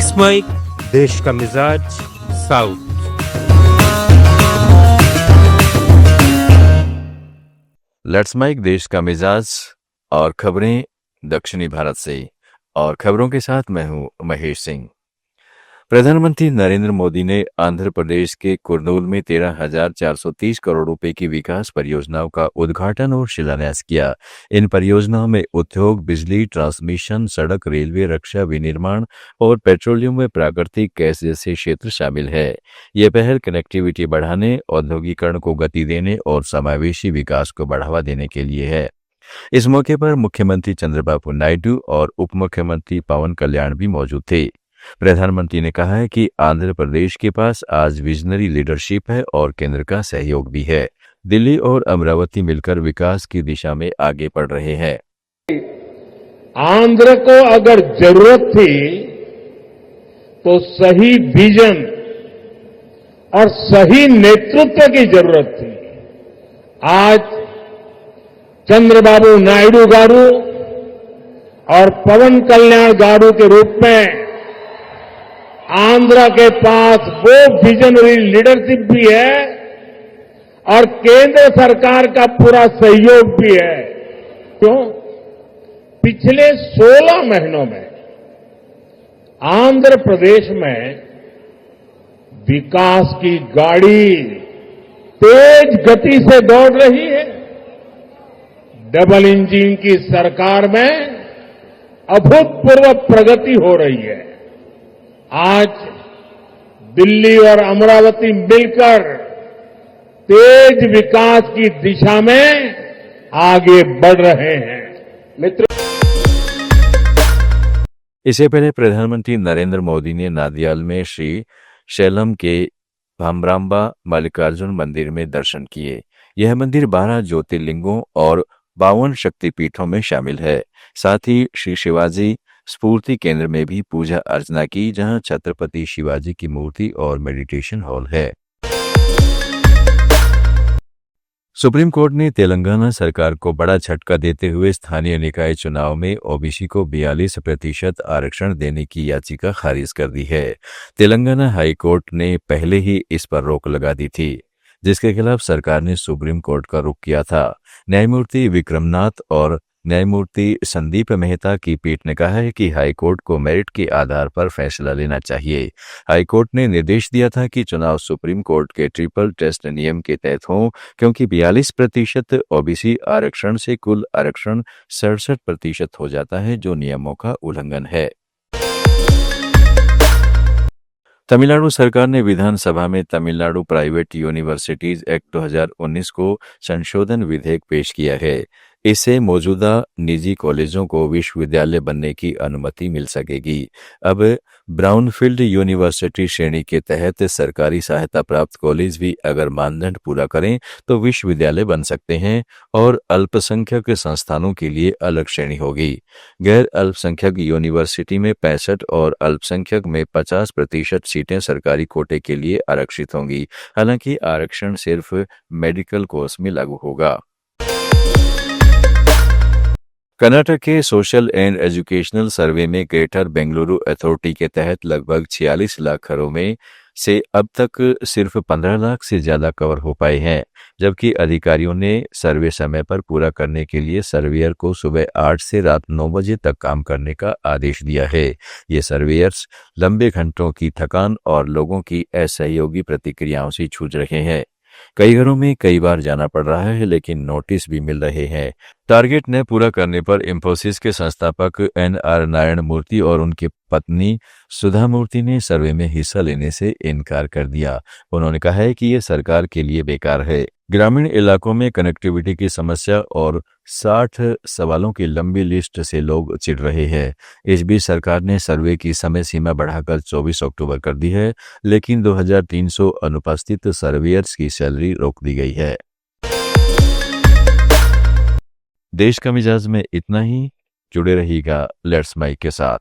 Let's mic देश का मिजाज साउथ। लेट्स माइक देश का मिजाज और खबरें दक्षिणी भारत से। और खबरों के साथ मैं हूं महेश सिंह। प्रधानमंत्री नरेंद्र मोदी ने आंध्र प्रदेश के कुर्नूल में 13,430 करोड़ रुपए की विकास परियोजनाओं का उद्घाटन और शिलान्यास किया। इन परियोजनाओं में उद्योग, बिजली, ट्रांसमिशन, सड़क, रेलवे, रक्षा, विनिर्माण और पेट्रोलियम व प्राकृतिक गैस जैसे क्षेत्र शामिल है। ये पहल कनेक्टिविटी बढ़ाने, औद्योगिकरण को गति देने और समावेशी विकास को बढ़ावा देने के लिए है। इस मौके पर मुख्यमंत्री चंद्रबाबू नायडू और उप मुख्यमंत्री पवन कल्याण भी मौजूद थे। प्रधानमंत्री ने कहा है कि आंध्र प्रदेश के पास आज विजनरी लीडरशिप है और केंद्र का सहयोग भी है। दिल्ली और अमरावती मिलकर विकास की दिशा में आगे बढ़ रहे हैं। आंध्र को अगर जरूरत थी तो सही विजन और सही नेतृत्व की जरूरत थी। आज चंद्रबाबू नायडू गारू और पवन कल्याण गारू के रूप में आंध्र के पास वो विजनरी लीडरशिप भी है और केंद्र सरकार का पूरा सहयोग भी है। क्यों? पिछले 16 महीनों में आंध्र प्रदेश में विकास की गाड़ी तेज गति से दौड़ रही है। डबल इंजन की सरकार में अभूतपूर्व प्रगति हो रही है। आज दिल्ली और अमरावती मिलकर तेज विकास की दिशा में आगे बढ़ रहे हैं। मित्रों, इससे पहले प्रधानमंत्री नरेंद्र मोदी ने नादियाल में श्री शैलम के भामरांबा मल्लिकार्जुन मंदिर में दर्शन किए। यह मंदिर 12 ज्योतिर्लिंगों और 52 शक्तिपीठों में शामिल है। साथ ही श्री शिवाजी स्फूर्ति केंद्र में भी पूजा अर्चना की, जहां छत्रपति शिवाजी की मूर्ति और मेडिटेशन हॉल है। सुप्रीम कोर्ट ने तेलंगाना सरकार को बड़ा झटका देते हुए स्थानीय निकाय चुनाव में ओबीसी को 42% आरक्षण देने की याचिका खारिज कर दी है। तेलंगाना हाई कोर्ट ने पहले ही इस पर रोक लगा दी थी, जिसके खिलाफ सरकार ने सुप्रीम कोर्ट का रुख किया था। न्यायमूर्ति विक्रमनाथ और न्यायमूर्ति संदीप मेहता की पीठ ने कहा है कि हाईकोर्ट को मेरिट के आधार पर फैसला लेना चाहिए। हाईकोर्ट ने निर्देश दिया था कि चुनाव सुप्रीम कोर्ट के ट्रिपल टेस्ट नियम के तहत हों, क्योंकि 42% ओबीसी आरक्षण से कुल आरक्षण 67% हो जाता है, जो नियमों का उल्लंघन है। तमिलनाडु सरकार ने विधानसभा में तमिलनाडु प्राइवेट यूनिवर्सिटीज एक्ट 2019 को संशोधन विधेयक पेश किया है। इससे मौजूदा निजी कॉलेजों को विश्वविद्यालय बनने की अनुमति मिल सकेगी। अब ब्राउनफील्ड यूनिवर्सिटी श्रेणी के तहत सरकारी सहायता प्राप्त कॉलेज भी अगर मानदंड पूरा करें तो विश्वविद्यालय बन सकते हैं और अल्पसंख्यक संस्थानों के लिए अलग श्रेणी होगी। गैर अल्पसंख्यक यूनिवर्सिटी में 65 और अल्पसंख्यक में 50% सीटें सरकारी कोटे के लिए आरक्षित होंगी। हालांकि आरक्षण सिर्फ मेडिकल कोर्स में लागू होगा। कर्नाटक के सोशल एंड एजुकेशनल सर्वे में ग्रेटर बेंगलुरु अथॉरिटी के तहत लगभग 46 लाख घरों में से अब तक सिर्फ 15 लाख से ज्यादा कवर हो पाए हैं, जबकि अधिकारियों ने सर्वे समय पर पूरा करने के लिए सर्वेयर को सुबह 8 से रात 9 बजे तक काम करने का आदेश दिया है। ये सर्वेयर्स लंबे घंटों की थकान और लोगों की असहयोगी प्रतिक्रियाओं से जूझ रहे हैं। कई घरों में कई बार जाना पड़ रहा है, लेकिन नोटिस भी मिल रहे हैं। टारगेट न पूरा करने पर इंफोसिस के संस्थापक NR नारायण मूर्ति और उनकी पत्नी सुधा मूर्ति ने सर्वे में हिस्सा लेने से इनकार कर दिया। उन्होंने कहा है कि ये सरकार के लिए बेकार है। ग्रामीण इलाकों में कनेक्टिविटी की समस्या और 60 सवालों की लंबी लिस्ट से लोग चिढ़ रहे हैं। इस बीच सरकार ने सर्वे की समय सीमा बढ़ाकर 24 अक्टूबर कर दी है, लेकिन 2300 अनुपस्थित सर्वेयर्स की सैलरी रोक दी गई है। देश का मिजाज में इतना ही। जुड़े रहिएगा लेट्स माइक के साथ।